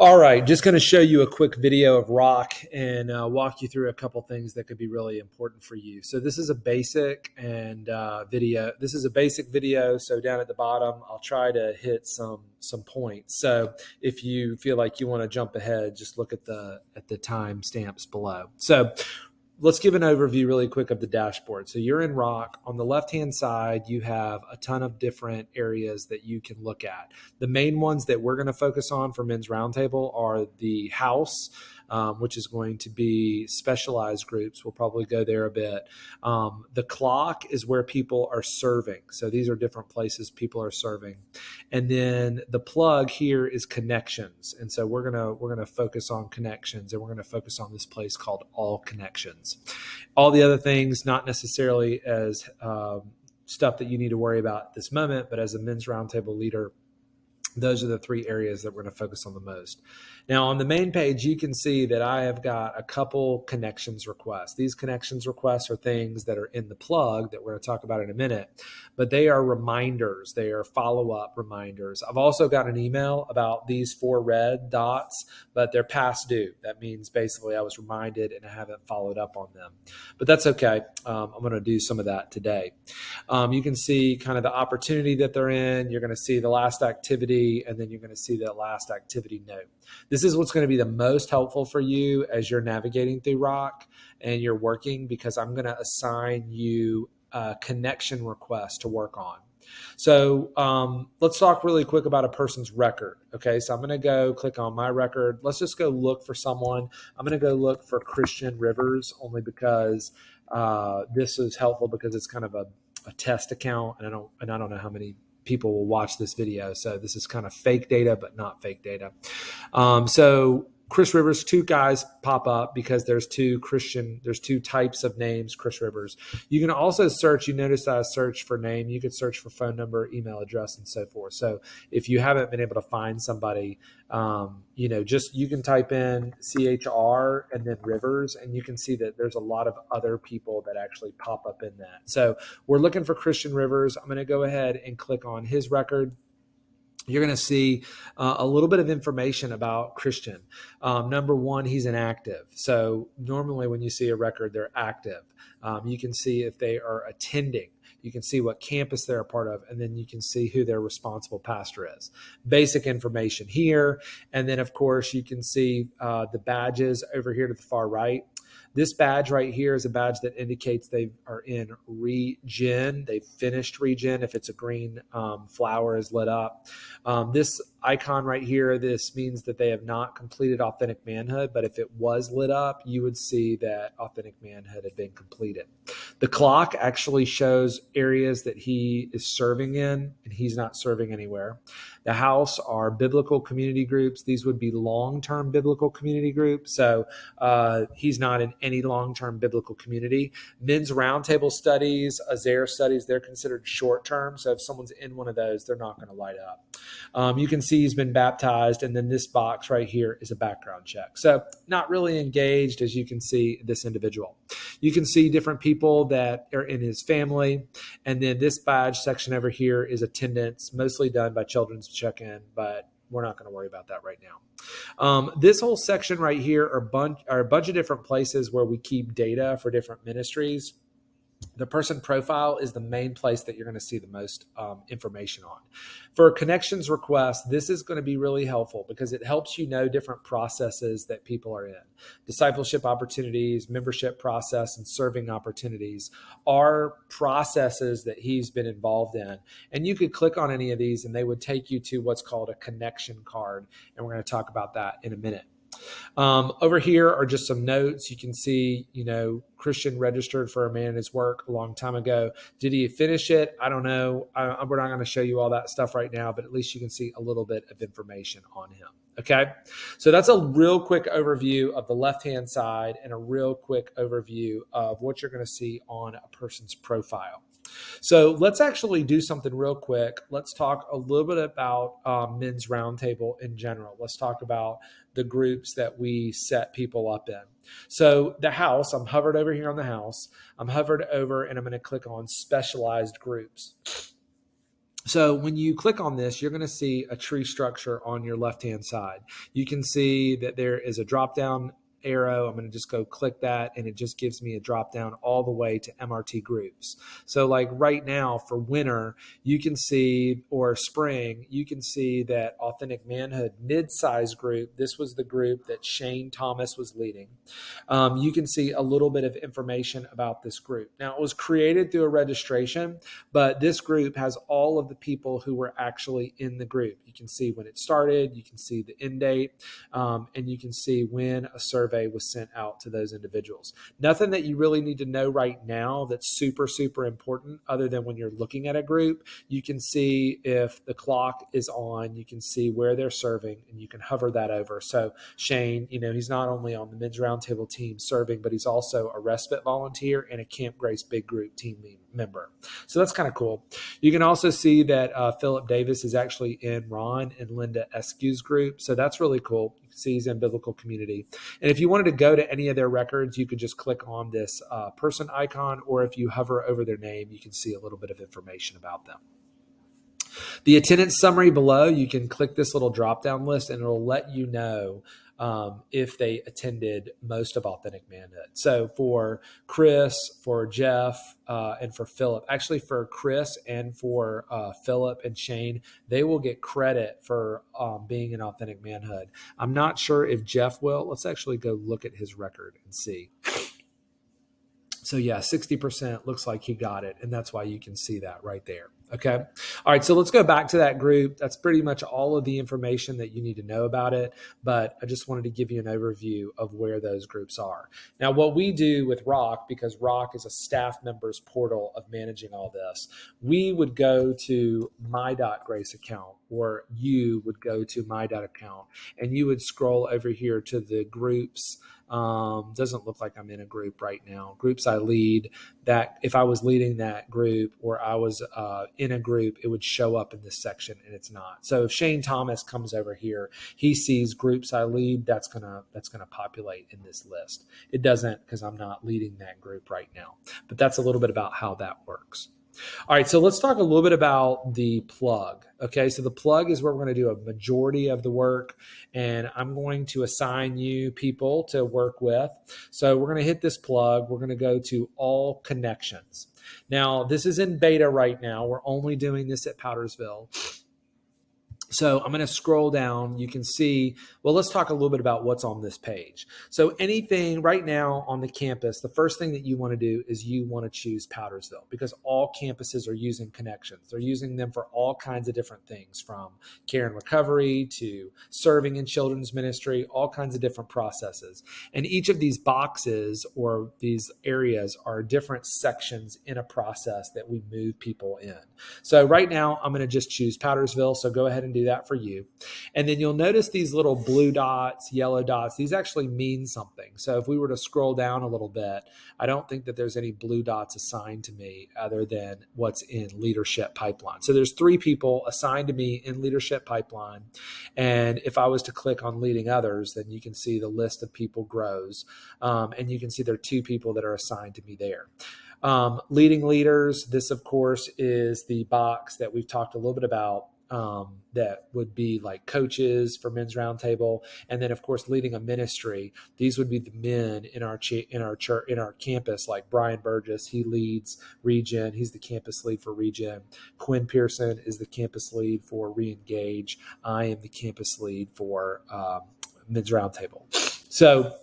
All right, just going to show you a quick video of rock and walk you through a couple things that could be really important for you. So this is a basic and video. This is a basic video. So down at the bottom, I'll try to hit some points. So if you feel like you want to jump ahead, just look at the time stamps below. So let's give an overview really quick of the dashboard. So you're in rock. On the left-hand side, you have a ton of different areas that you can look at. The main ones that we're going to focus on for Men's Roundtable are the house, which is going to be specialized groups. We'll probably go there a bit. The clock is where people are serving. So these are different places people are serving. And then the plug here is connections. And so we're gonna focus on connections, and we're going to focus on this place called All Connections. All the other things, not necessarily as stuff that you need to worry about at this moment, but as a Men's Roundtable leader, those are the three areas that we're going to focus on the most. Now, on the main page, you can see that I have got a couple connections requests. These connections requests are things that are in the plug that we're going to talk about in a minute, but they are reminders. They are follow-up reminders. I've also got an email about these 4 red dots, but they're past due. That means basically I was reminded and I haven't followed up on them, but that's okay. I'm going to do some of that today. You can see kind of the opportunity that they're in. You're going to see the last activity, and then you're going to see the last activity note. This is what's going to be the most helpful for you as you're navigating through rock and you're working, because I'm going to assign you a connection request to work on. So let's talk really quick about a person's record. Okay, so I'm going to go click on my record. Let's just go look for someone. I'm going to go look for Christian Rivers, only because this is helpful because it's kind of a test account, and I don't know how many people will watch this video. So this is kind of fake data, but not fake data. So Chris Rivers, 2 guys pop up because there's two types of names, Chris Rivers. You can also search, you notice that I searched for name. You could search for phone number, email address, and so forth. So if you haven't been able to find somebody, you can type in CHR and then Rivers, and you can see that there's a lot of other people that actually pop up in that. So we're looking for Christian Rivers. I'm going to go ahead and click on his record. You're going to see a little bit of information about Christian. Number one, he's inactive. So normally when you see a record, they're active. You can see if they are attending. You can see what campus they're a part of, and then you can see who their responsible pastor is. Basic information here. And then, of course, you can see the badges over here to the far right. This badge right here is a badge that indicates they are in regen. They've finished regen. If it's a green flower is lit up. This icon right here, this means that they have not completed authentic manhood, but if it was lit up, you would see that authentic manhood had been completed. The clock actually shows areas that he is serving in, and he's not serving anywhere. The house are biblical community groups. These would be long-term biblical community groups. So he's not in any long-term biblical community. Men's Roundtable studies, Azair studies, they're considered short-term. So if someone's in one of those, they're not going to light up. You can see he's been baptized, and then this box right here is a background check. So not really engaged, as you can see, this individual. You can see different people that are in his family, and then this badge section over here is attendance, mostly done by Children's Check-In, but we're not going to worry about that right now. This whole section right here are a bunch of different places where we keep data for different ministries. The person profile is the main place that you're going to see the most information on. For a connections request, this is going to be really helpful because it helps you know different processes that people are in. Discipleship opportunities, membership process, and serving opportunities are processes that he's been involved in. And you could click on any of these and they would take you to what's called a connection card. And we're going to talk about that in a minute. Over here are just some notes. You can see, Christian registered for a man in his work a long time ago. Did he finish it? I don't know. We're not going to show you all that stuff right now, but at least you can see a little bit of information on him. Okay. So that's a real quick overview of the left-hand side and a real quick overview of what you're going to see on a person's profile. So let's actually do something real quick. Let's talk a little bit about Men's Roundtable in general. Let's talk about the groups that we set people up in. So the house, I'm hovered over here on the house. I'm hovered over and I'm going to click on specialized groups. So when you click on this, you're going to see a tree structure on your left-hand side. You can see that there is a drop-down arrow. I'm going to just go click that, and it just gives me a drop-down all the way to MRT Groups. So like right now for winter, you can see, or spring, you can see that Authentic Manhood mid-size group. This was the group that Shane Thomas was leading. You can see a little bit of information about this group. Now, it was created through a registration, but this group has all of the people who were actually in the group. You can see when it started, you can see the end date, and you can see when a survey was sent out to those individuals. Nothing that you really need to know right now that's super, super important other than when you're looking at a group. You can see if the clock is on, you can see where they're serving, and you can hover that over. So Shane, he's not only on the men's roundtable team serving, but he's also a respite volunteer and a Camp Grace Big Group team member. So that's kind of cool. You can also see that Philip Davis is actually in Ron and Linda Eskew's group. So that's really cool. You can see he's in Biblical Community. And if you wanted to go to any of their records, you could just click on this person icon, or if you hover over their name, you can see a little bit of information about them. The attendance summary below, you can click this little drop-down list and it'll let you know if they attended most of Authentic Manhood. So for Chris, for Jeff, and for Philip, actually for Chris and for Philip and Shane, they will get credit for being in Authentic Manhood. I'm not sure if Jeff will. Let's actually go look at his record and see. So yeah, 60% looks like he got it. And that's why you can see that right there. Okay. All right. So let's go back to that group. That's pretty much all of the information that you need to know about it. But I just wanted to give you an overview of where those groups are. Now, what we do with ROC, because ROC is a staff members portal of managing all this, we would go to my.grace account, or you would go to my.account, and you would scroll over here to the groups. Doesn't look like I'm in a group right now. Groups I lead, that if I was leading that group or I was in a group, it would show up in this section, and it's not. So if Shane Thomas comes over here, he sees groups I lead, that's gonna populate in this list. It doesn't, because I'm not leading that group right now. But that's a little bit about how that works. All right, so let's talk a little bit about the plug. Okay, so the plug is where we're going to do a majority of the work, and I'm going to assign you people to work with. So we're going to hit this plug. We're going to go to all connections. Now, this is in beta right now. We're only doing this at Powdersville. So I'm going to scroll down. You can see, well, let's talk a little bit about what's on this page. So anything right now on the campus, the first thing that you want to do is you want to choose Powdersville, because all campuses are using connections. They're using them for all kinds of different things, from care and recovery to serving in children's ministry, all kinds of different processes. And each of these boxes or these areas are different sections in a process that we move people in. So right now I'm going to just choose Powdersville. So go ahead and do that for you. And then you'll notice these little blue dots, yellow dots, these actually mean something. So if we were to scroll down a little bit, I don't think that there's any blue dots assigned to me other than what's in leadership pipeline. So there's 3 people assigned to me in leadership pipeline. And if I was to click on leading others, then you can see the list of people grows. And you can see there are 2 people that are assigned to me there. Leading leaders, this of course is the box that we've talked a little bit about, that would be like coaches for men's roundtable. And then of course, leading a ministry, these would be the men in our church, in our campus, like Brian Burgess, he leads Regen. He's the campus lead for Regen. Quinn Pearson is the campus lead for Reengage. I am the campus lead for men's roundtable. So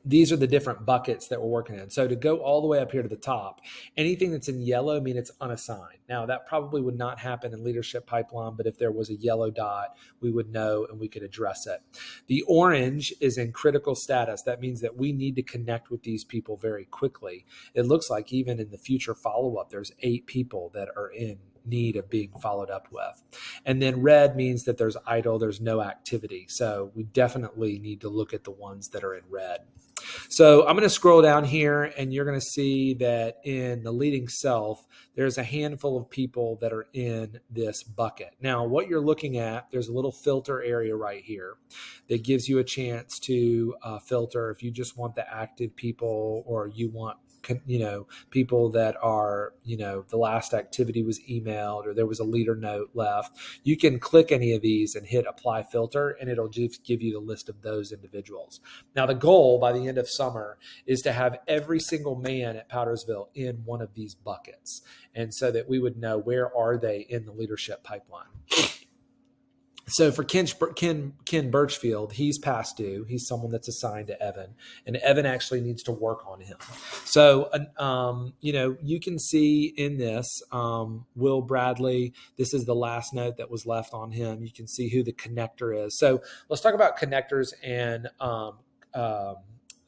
these are the different buckets that we're working in. So to go all the way up here to the top, anything that's in yellow means it's unassigned. Now, that probably would not happen in leadership pipeline, but if there was a yellow dot, we would know and we could address it. The orange is in critical status. That means that we need to connect with these people very quickly. It looks like even in the future follow-up, there's 8 people that are in need of being followed up with. And then red means that there's idle, there's no activity. So we definitely need to look at the ones that are in red. So I'm going to scroll down here, and you're going to see that in the leading self, there's a handful of people that are in this bucket. Now, what you're looking at, there's a little filter area right here that gives you a chance to filter if you just want the active people, or you want people that are, the last activity was emailed or there was a leader note left. You can click any of these and hit apply filter, and it'll just give you the list of those individuals. Now, the goal by the end of summer is to have every single man at Powdersville in one of these buckets. And so that we would know where are they in the leadership pipeline. So for Ken Birchfield, he's past due. He's someone that's assigned to Evan, and Evan actually needs to work on him. So, you can see in this, Will Bradley, this is the last note that was left on him. You can see who the connector is. So let's talk about connectors and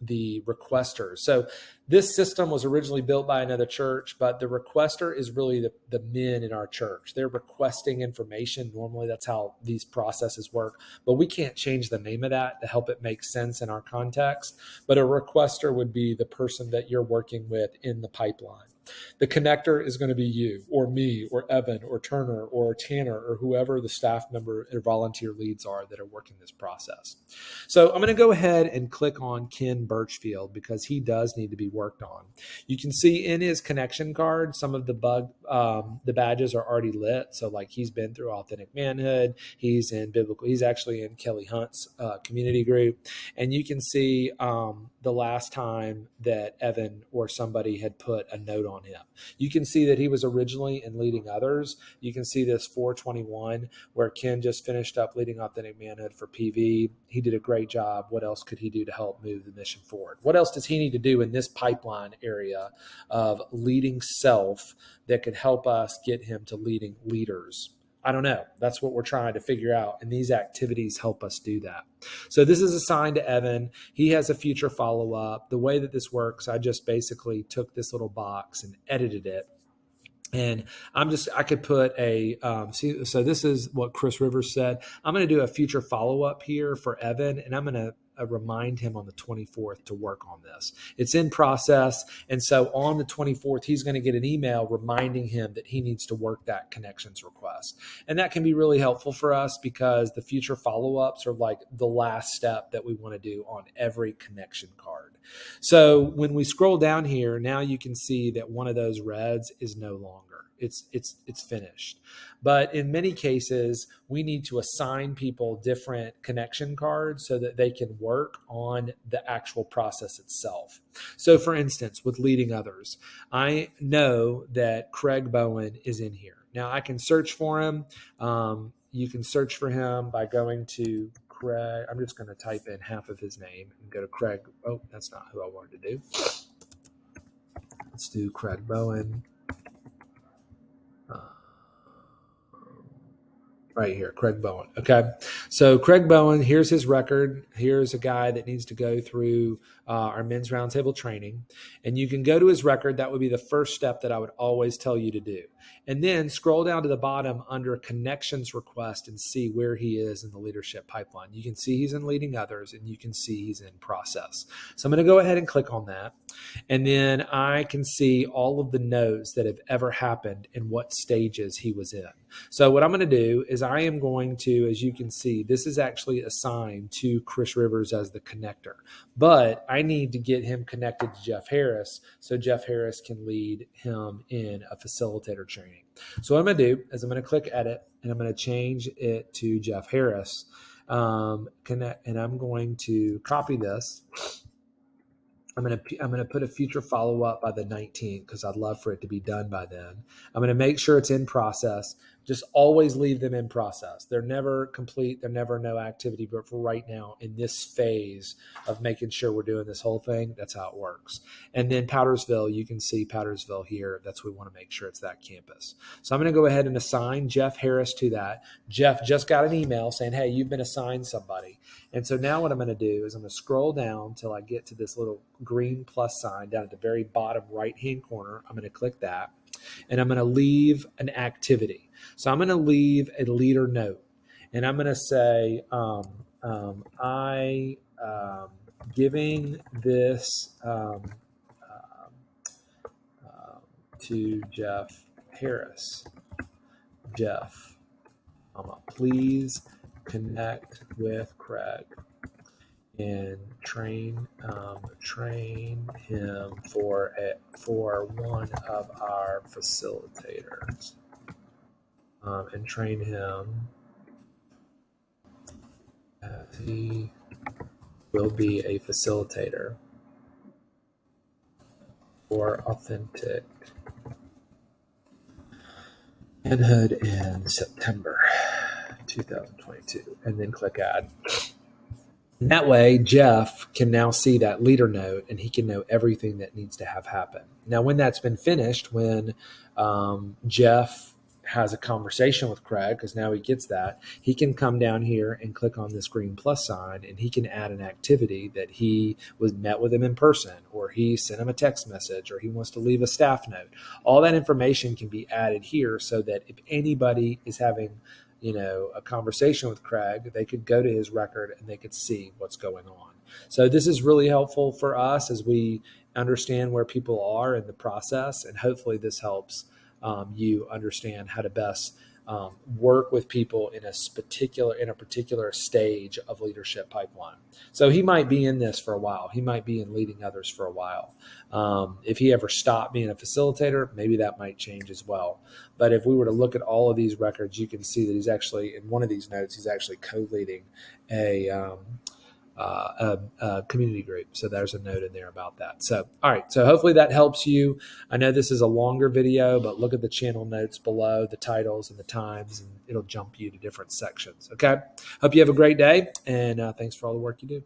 the requesters. So this system was originally built by another church, but the requester is really the men in our church. They're requesting information. Normally that's how these processes work, but we can't change the name of that to help it make sense in our context. But a requester would be the person that you're working with in the pipeline. The connector is going to be you or me or Evan or Turner or Tanner or whoever the staff member or volunteer leads are that are working this process. So I'm going to go ahead and click on Ken Birchfield because he does need to be worked on. You can see in his connection card, some of the badges are already lit. So like he's been through Authentic Manhood. He's actually in Kelly Hunt's community group. And you can see the last time that Evan or somebody had put a note on him. You can see that he was originally in Leading Others. You can see this 421 where Ken just finished up leading Authentic Manhood for PV. He did a great job. What else could he do to help move the mission forward? What else does he need to do in this pipeline area of leading self that could help us get him to leading leaders? I don't know. That's what we're trying to figure out. And these activities help us do that. So this is assigned to Evan. He has a future follow-up. The way that this works, I just basically took this little box and edited it. And I could put so this is what Chris Rivers said. I'm going to do a future follow-up here for Evan, and I'm going to remind him on the 24th to work on this. It's in process. And so on the 24th, he's going to get an email reminding him that he needs to work that connections request. And that can be really helpful for us because the future follow-ups are like the last step that we want to do on every connection card. So when we scroll down here, now you can see that one of those reds is no longer. It's finished. But in many cases, we need to assign people different connection cards so that they can work on the actual process itself. So for instance, with Leading Others, I know that Craig Bowen is in here. Now I can search for him. You can search for him by going to Craig. I'm just going to type in half of his name and go to Craig. Oh, that's not who I wanted to do. Let's do Craig Bowen. Right here, Craig Bowen. Okay. So Craig Bowen, here's his record. Here's a guy that needs to go through our men's roundtable training. And you can go to his record. That would be the first step that I would always tell you to do. And then scroll down to the bottom under connections request and see where he is in the leadership pipeline. You can see he's in Leading Others and you can see he's in process. So I'm going to go ahead and click on that. And then I can see all of the notes that have ever happened and what stages he was in. So what I'm going to do is I am going to, as you can see, this is actually assigned to Chris Rivers as the connector, but I need to get him connected to Jeff Harris so Jeff Harris can lead him in a facilitator training. So what I'm going to do is I'm going to click edit and I'm going to change it to Jeff Harris. And I'm going to copy this. I'm going to put a future follow-up by the 19th because I'd love for it to be done by then. I'm going to make sure it's in process. Just always leave them in process. They're never complete. They're never no activity. But for right now, in this phase of making sure we're doing this whole thing, that's how it works. And then Powdersville, you can see Powdersville here. That's what we want to make sure it's that campus. So I'm going to go ahead and assign Jeff Harris to that. Jeff just got an email saying, hey, you've been assigned somebody. And so now what I'm going to do is I'm going to scroll down till I get to this little green plus sign down at the very bottom right-hand corner. I'm going to click that. And I'm going to leave an activity. So I'm going to leave a leader note. And I'm going to say, giving this to Jeff Harris. Jeff, please connect with Craig. and train him for one of our facilitators, and train him. He will be a facilitator for authentic manhood in September 2022, and then click add. And that way, Jeff can now see that leader note and he can know everything that needs to have happen. Now, when that's been finished, when Jeff has a conversation with Craig, because now he gets that, he can come down here and click on this green plus sign and he can add an activity that he was met with him in person, or he sent him a text message, or he wants to leave a staff note. All that information can be added here so that if anybody is having a conversation with Craig, they could go to his record and they could see what's going on. So this is really helpful for us as we understand where people are in the process, and hopefully this helps you understand how to best work with people in a particular stage of leadership pipeline. So he might be in this for a while. He might be in leading others for a while. If he ever stopped being a facilitator, maybe that might change as well. But if we were to look at all of these records, you can see that he's actually, in one of these notes, he's actually co-leading a community group. So there's a note in there about that. So, all right. So hopefully that helps you. I know this is a longer video, but look at the channel notes below, the titles and the times, and it'll jump you to different sections. Okay. Hope you have a great day, and thanks for all the work you do.